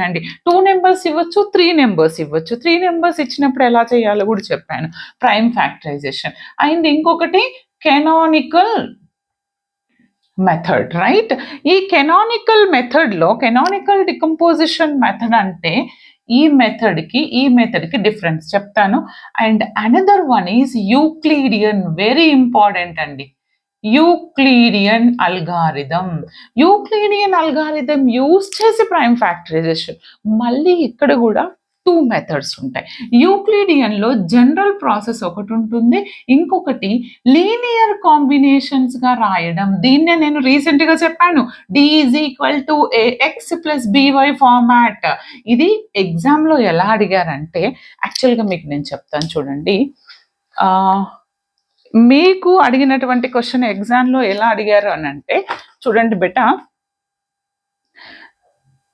అండి. 2 నెంబర్స్ ఇవ్వచ్చు, 3 నెంబర్స్ ఇవ్వచ్చు. 3 నెంబర్స్ ఇచ్చినప్పుడు ఎలా చేయాలో కూడా చెప్పాను, ప్రైమ్ ఫ్యాక్టరైజేషన్. అండ్ ఇంకొకటి కెనానికల్ మెథడ్, రైట్? ఈ కెనానికల్ మెథడ్లో కెనానికల్ డికంపోజిషన్ మెథడ్ అంటే ఈ మెథడ్కి డిఫరెన్స్ చెప్తాను. And another one is Euclidean, very important అండి. యూక్లిడియన్ అల్గారిథం యూజ్ చేసి ప్రైమ్ ఫ్యాక్టరైజేషన్. మళ్ళీ ఇక్కడ కూడా 2 మెథడ్స్ ఉంటాయి. యూక్లిడియన్లో జనరల్ ప్రాసెస్ ఒకటి ఉంటుంది, ఇంకొకటి లీనియర్ కాంబినేషన్స్గా రాయడం. దీన్నే నేను రీసెంట్గా చెప్పాను, D = AX + BY ఫార్మాట్. ఇది ఎగ్జామ్లో ఎలా అడిగారంటే, యాక్చువల్గా మీకు నేను చెప్తాను చూడండి. మీకు అడిగినటువంటి క్వశ్చన్ ఎగ్జామ్లో ఎలా అడిగారు అని అంటే, చూడండి బెటా,